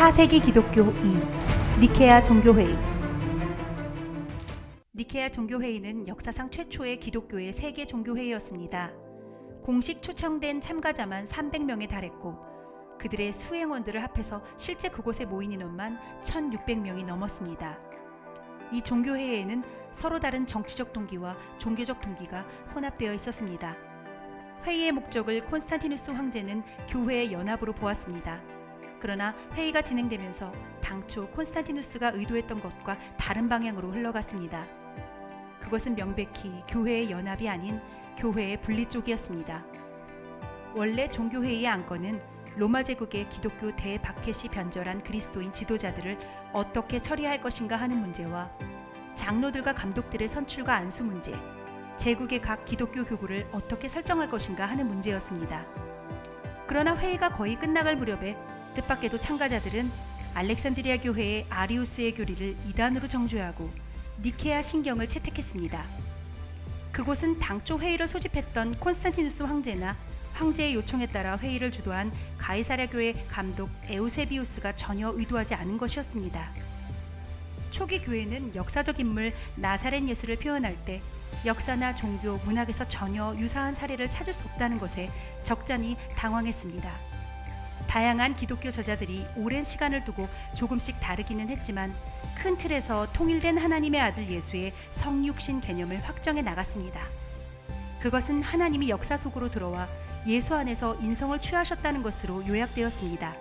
4세기 기독교 2. 니케아 종교회의. 니케아 종교회의는 역사상 최초의 기독교의 세계 종교회의였습니다. 공식 초청된 참가자만 300명에 달했고 그들의 수행원들을 합해서 실제 그곳에 모인 인원만 1600명이 넘었습니다. 이 종교회의에는 서로 다른 정치적 동기와 종교적 동기가 혼합되어 있었습니다. 회의의 목적을 콘스탄티누스 황제는 교회의 연합으로 보았습니다. 그러나 회의가 진행되면서 당초 콘스탄티누스가 의도했던 것과 다른 방향으로 흘러갔습니다. 그것은 명백히 교회의 연합이 아닌 교회의 분리 쪽이었습니다. 원래 종교회의의 안건은 로마 제국의 기독교 대박해시 변절한 그리스도인 지도자들을 어떻게 처리할 것인가 하는 문제와 장로들과 감독들의 선출과 안수 문제, 제국의 각 기독교 교구를 어떻게 설정할 것인가 하는 문제였습니다. 그러나 회의가 거의 끝나갈 무렵에 뜻밖에도 참가자들은 알렉산드리아 교회의 아리우스의 교리를 이단으로 정죄하고 니케아 신경을 채택했습니다. 그곳은 당초 회의를 소집했던 콘스탄티누스 황제나 황제의 요청에 따라 회의를 주도한 가이사랴 교회 감독 에우세비우스가 전혀 의도하지 않은 것이었습니다. 초기 교회는 역사적 인물 나사렛 예수를 표현할 때 역사나 종교, 문학에서 전혀 유사한 사례를 찾을 수 없다는 것에 적잖이 당황했습니다. 다양한 기독교 저자들이 오랜 시간을 두고 조금씩 다르기는 했지만 큰 틀에서 통일된 하나님의 아들 예수의 성육신 개념을 확정해 나갔습니다. 그것은 하나님이 역사 속으로 들어와 예수 안에서 인성을 취하셨다는 것으로 요약되었습니다.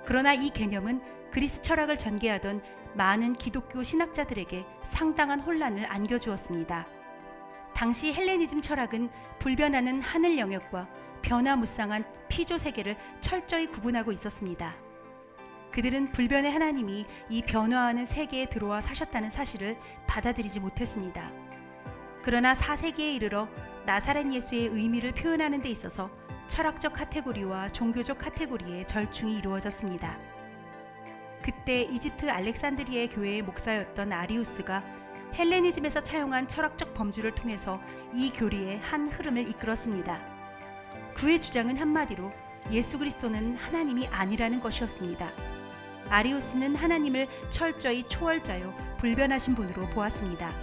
그러나 이 개념은 그리스 철학을 전개하던 많은 기독교 신학자들에게 상당한 혼란을 안겨주었습니다. 당시 헬레니즘 철학은 불변하는 하늘 영역과 변화무쌍한 피조 세계를 철저히 구분하고 있었습니다. 그들은 불변의 하나님이 이 변화하는 세계에 들어와 사셨다는 사실을 받아들이지 못했습니다. 그러나 4세기에 이르러 나사렛 예수의 의미를 표현하는 데 있어서 철학적 카테고리와 종교적 카테고리의 절충이 이루어졌습니다. 그때 이집트 알렉산드리아 교회의 목사였던 아리우스가 헬레니즘에서 차용한 철학적 범주를 통해서 이 교리의 한 흐름을 이끌었습니다. 그의 주장은 한마디로 예수 그리스도는 하나님이 아니라는 것이었습니다. 아리우스는 하나님을 철저히 초월자요 불변하신 분으로 보았습니다.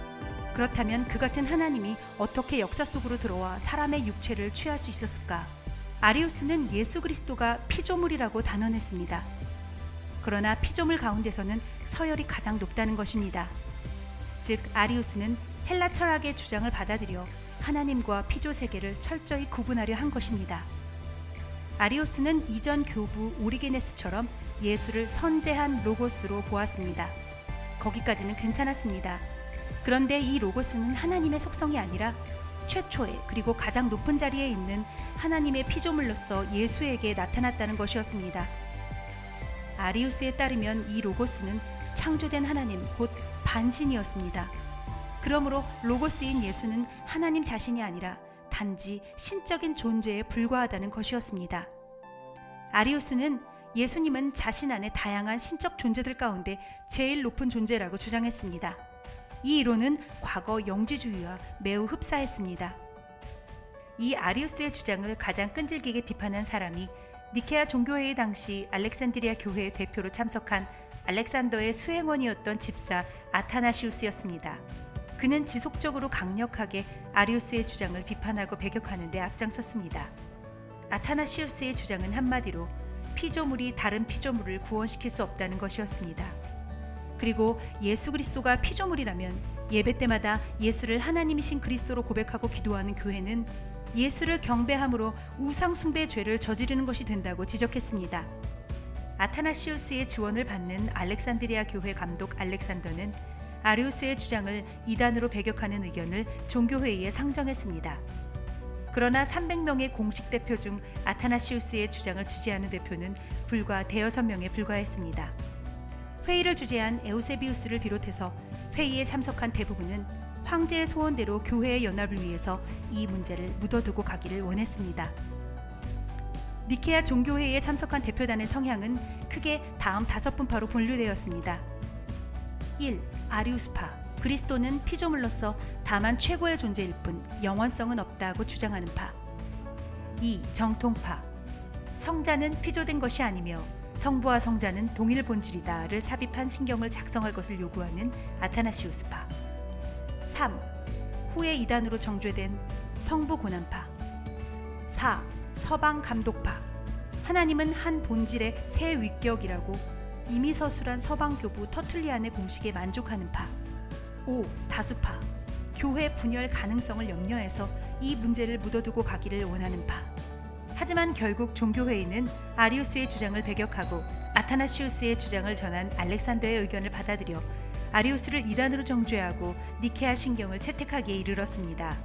그렇다면 그 같은 하나님이 어떻게 역사 속으로 들어와 사람의 육체를 취할 수 있었을까? 아리우스는 예수 그리스도가 피조물이라고 단언했습니다. 그러나 피조물 가운데서는 서열이 가장 높다는 것입니다. 즉 아리우스는 헬라 철학의 주장을 받아들여 하나님과 피조 세계를 철저히 구분하려 한 것입니다. 아리우스는 이전 교부 오리게네스처럼 예수를 선재한 로고스로 보았습니다. 거기까지는 괜찮았습니다. 그런데 이 로고스는 하나님의 속성이 아니라 최초의 그리고 가장 높은 자리에 있는 하나님의 피조물로서 예수에게 나타났다는 것이었습니다. 아리우스에 따르면 이 로고스는 창조된 하나님 곧 반신이었습니다. 그러므로 로고스인 예수는 하나님 자신이 아니라 단지 신적인 존재에 불과하다는 것이었습니다. 아리우스는 예수님은 자신 안에 다양한 신적 존재들 가운데 제일 높은 존재라고 주장했습니다. 이 이론은 과거 영지주의와 매우 흡사했습니다. 이 아리우스의 주장을 가장 끈질기게 비판한 사람이 니케아 종교회의 당시 알렉산드리아 교회의 대표로 참석한 알렉산더의 수행원이었던 집사 아타나시우스였습니다. 그는 지속적으로 강력하게 아리우스의 주장을 비판하고 배격하는 데 앞장섰습니다. 아타나시우스의 주장은 한마디로 피조물이 다른 피조물을 구원시킬 수 없다는 것이었습니다. 그리고 예수 그리스도가 피조물이라면 예배 때마다 예수를 하나님이신 그리스도로 고백하고 기도하는 교회는 예수를 경배함으로 우상 숭배의 죄를 저지르는 것이 된다고 지적했습니다. 아타나시우스의 지원을 받는 알렉산드리아 교회 감독 알렉산더는 아리우스의 주장을 이단으로 배격하는 의견을 종교회의에 상정했습니다. 그러나 300명의 공식 대표 중 아타나시우스의 주장을 지지하는 대표는 불과 대여섯 명에 불과했습니다. 회의를 주재한 에우세비우스를 비롯해서 회의에 참석한 대부분은 황제의 소원대로 교회의 연합을 위해서 이 문제를 묻어두고 가기를 원했습니다. 니케아 종교회의에 참석한 대표단의 성향은 크게 다음 5분파로 분류되었습니다. 1. 아리우스파. 그리스도는 피조물로서 다만 최고의 존재일 뿐 영원성은 없다고 주장하는 파. 2. 정통파. 성자는 피조된 것이 아니며 성부와 성자는 동일 본질이다를 삽입한 신경을 작성할 것을 요구하는 아타나시우스파. 3. 후에 이단으로 정죄된 성부 고난파. 4. 서방 감독파. 하나님은 한 본질의 새 위격이라고 이미 서술한 서방 교부 터툴리안의 공식에 만족하는 파. 5. 다수파. 교회 분열 가능성을 염려해서 이 문제를 묻어두고 가기를 원하는 파. 하지만 결국 종교회의는 아리우스의 주장을 배격하고 아타나시우스의 주장을 전한 알렉산더의 의견을 받아들여 아리우스를 이단으로 정죄하고 니케아 신경을 채택하기에 이르렀습니다.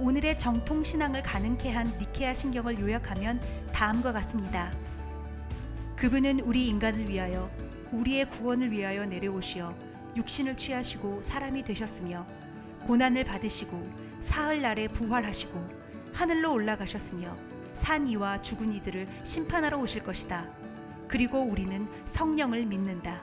오늘의 정통 신앙을 가능케 한 니케아 신경을 요약하면 다음과 같습니다. 그분은 우리 인간을 위하여 우리의 구원을 위하여 내려오시어 육신을 취하시고 사람이 되셨으며 고난을 받으시고 사흘날에 부활하시고 하늘로 올라가셨으며 산 이와 죽은 이들을 심판하러 오실 것이다. 그리고 우리는 성령을 믿는다.